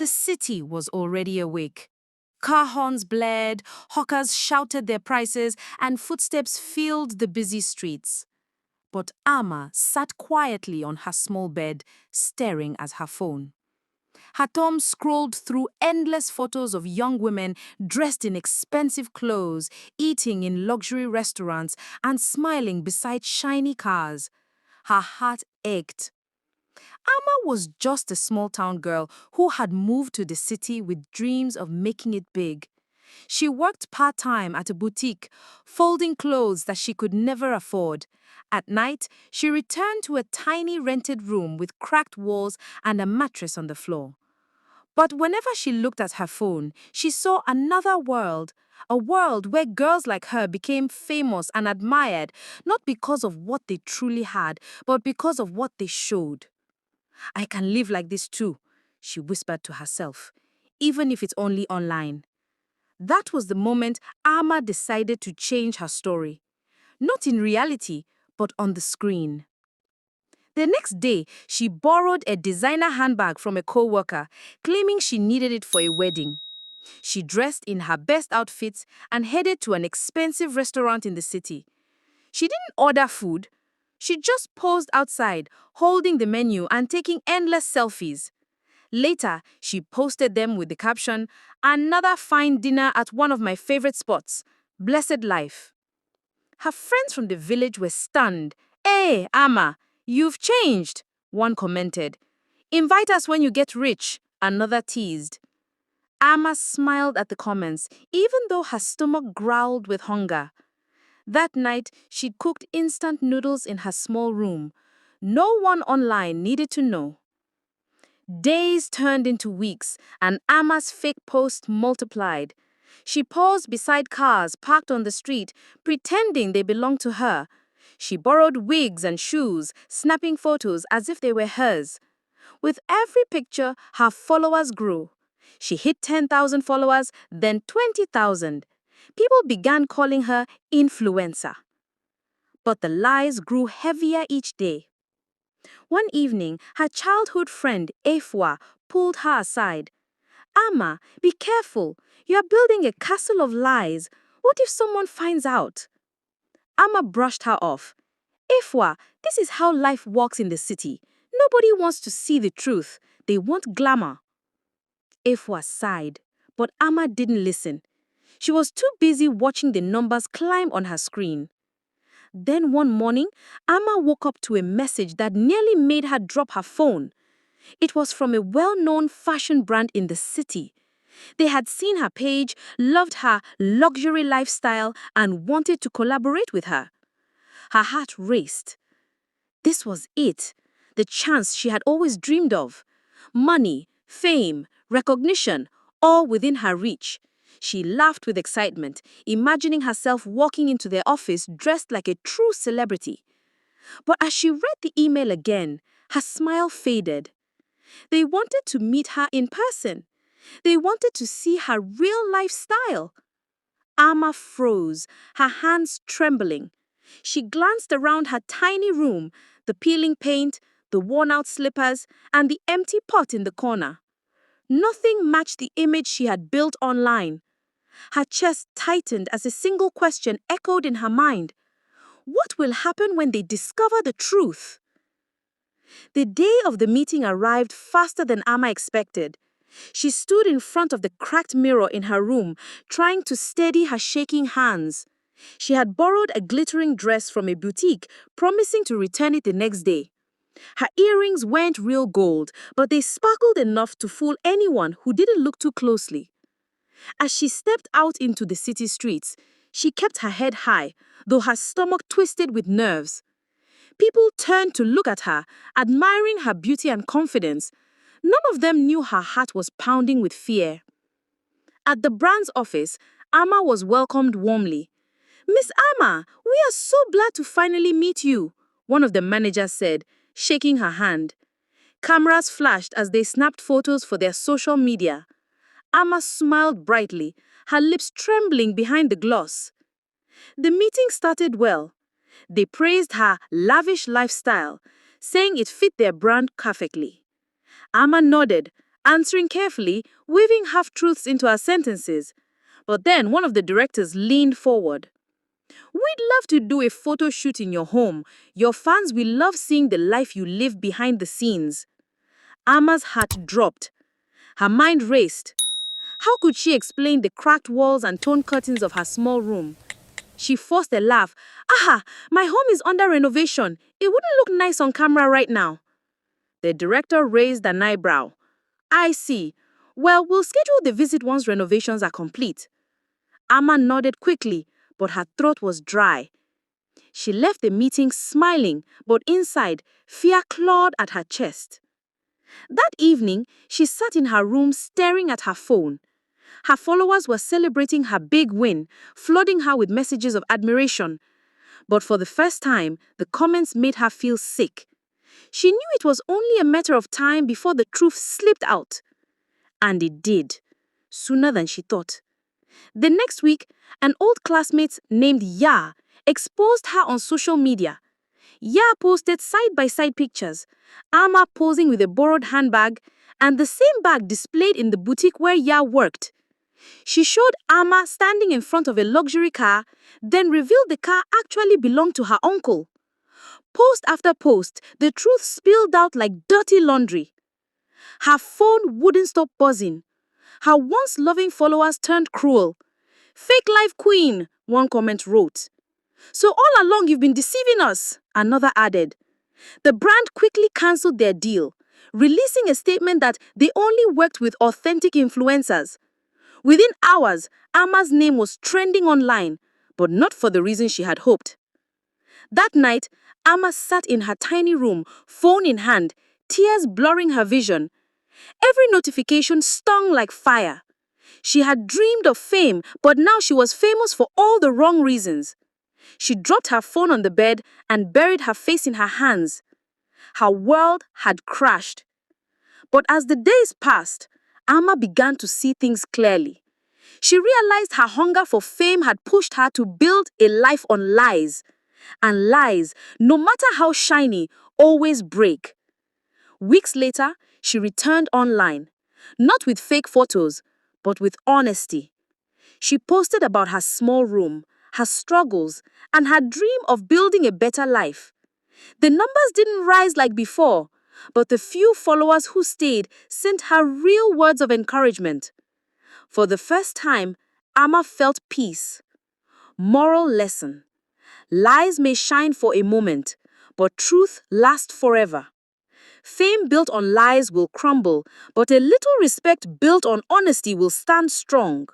the city was already awake. Car horns blared, hawkers shouted their prices, and footsteps filled the busy streets. But Amma sat quietly on her small bed, staring at her phone. Her thumb scrolled through endless photos of young women dressed in expensive clothes, eating in luxury restaurants, and smiling beside shiny cars. Her heart ached. Amma was just a small-town girl who had moved to the city with dreams of making it big. She worked part-time at a boutique, folding clothes that she could never afford. At night, she returned to a tiny rented room with cracked walls and a mattress on the floor. But whenever she looked at her phone, she saw another world, a world where girls like her became famous and admired, not because of what they truly had, but because of what they showed. I can live like this too, she whispered to herself, even if it's only online. That was the moment Amma decided to change her story. Not in reality, but on the screen. The next day, she borrowed a designer handbag from a co-worker, claiming she needed it for a wedding. She dressed in her best outfits and headed to an expensive restaurant in the city. She didn't order food. She just posed outside, holding the menu and taking endless selfies. Later, she posted them with the caption, "Another fine dinner at one of my favorite spots. Blessed life." Her friends from the village were stunned. "Hey, Amma, you've changed," one commented. "Invite us when you get rich," another teased. Amma smiled at the comments, even though her stomach growled with hunger. That night, she cooked instant noodles in her small room. No one online needed to know. Days turned into weeks, and Amma's fake posts multiplied. She paused beside cars parked on the street, pretending they belonged to her. She borrowed wigs and shoes, snapping photos as if they were hers. With every picture, her followers grew. She hit 10,000 followers, then 20,000. People began calling her influencer. But the lies grew heavier each day. One evening, her childhood friend, Efwa, pulled her aside. "Amma, be careful. You are building a castle of lies. What if someone finds out?" Amma brushed her off. "Efwa, this is how life works in the city. Nobody wants to see the truth. They want glamour." Efwa sighed, but Amma didn't listen. She was too busy watching the numbers climb on her screen. Then one morning, Amma woke up to a message that nearly made her drop her phone. It was from a well-known fashion brand in the city. They had seen her page, loved her luxury lifestyle, and wanted to collaborate with her. Her heart raced. This was it, the chance she had always dreamed of. Money, fame, recognition, all within her reach. She laughed with excitement, imagining herself walking into their office dressed like a true celebrity. But as she read the email again, her smile faded. They wanted to meet her in person. They wanted to see her real lifestyle. Amma froze, her hands trembling. She glanced around her tiny room, the peeling paint, the worn-out slippers, and the empty pot in the corner. Nothing matched the image she had built online. Her chest tightened as a single question echoed in her mind. What will happen when they discover the truth? The day of the meeting arrived faster than Amma expected. She stood in front of the cracked mirror in her room, trying to steady her shaking hands. She had borrowed a glittering dress from a boutique, promising to return it the next day. Her earrings weren't real gold, but they sparkled enough to fool anyone who didn't look too closely. As she stepped out into the city streets, she kept her head high, though her stomach twisted with nerves. People turned to look at her, admiring her beauty and confidence. None of them knew her heart was pounding with fear. At the brand's office, Amma was welcomed warmly. "Miss Amma, we are so glad to finally meet you," one of the managers said, shaking her hand. Cameras flashed as they snapped photos for their social media. Amma smiled brightly, her lips trembling behind the gloss. The meeting started well. They praised her lavish lifestyle, saying it fit their brand perfectly. Amma nodded, answering carefully, weaving half-truths into her sentences. But then one of the directors leaned forward. We'd love to do a photo shoot in your home. Your fans will love seeing the life you live behind the scenes. Amma's heart dropped. Her mind raced. How could she explain the cracked walls and torn curtains of her small room? She forced a laugh. Aha, my home is under renovation. It wouldn't look nice on camera right now. The director raised an eyebrow. I see. Well, we'll schedule the visit once renovations are complete. Amma nodded quickly, but her throat was dry. She left the meeting smiling, but inside, fear clawed at her chest. That evening, she sat in her room staring at her phone. Her followers were celebrating her big win, flooding her with messages of admiration. But for the first time, the comments made her feel sick. She knew it was only a matter of time before the truth slipped out. And it did, sooner than she thought. The next week, an old classmate named Ya exposed her on social media. Ya posted side-by-side pictures, Amma posing with a borrowed handbag, and the same bag displayed in the boutique where Ya worked. She showed Amma standing in front of a luxury car, then revealed the car actually belonged to her uncle. Post after post, the truth spilled out like dirty laundry. Her phone wouldn't stop buzzing. Her once loving followers turned cruel. Fake life queen, one comment wrote. So all along you've been deceiving us, another added. The brand quickly cancelled their deal, releasing a statement that they only worked with authentic influencers. Within hours, Amma's name was trending online, but not for the reason she had hoped. That night, Amma sat in her tiny room, phone in hand, tears blurring her vision. Every notification stung like fire. She had dreamed of fame, but now she was famous for all the wrong reasons. She dropped her phone on the bed and buried her face in her hands. Her world had crashed. But as the days passed, Amma began to see things clearly. She realized her hunger for fame had pushed her to build a life on lies. And lies, no matter how shiny, always break. Weeks later, she returned online, not with fake photos, but with honesty. She posted about her small room, her struggles, and her dream of building a better life. The numbers didn't rise like before, but the few followers who stayed sent her real words of encouragement. For the first time, Amma felt peace. Moral lesson. Lies may shine for a moment, but truth lasts forever. Fame built on lies will crumble, but a little respect built on honesty will stand strong.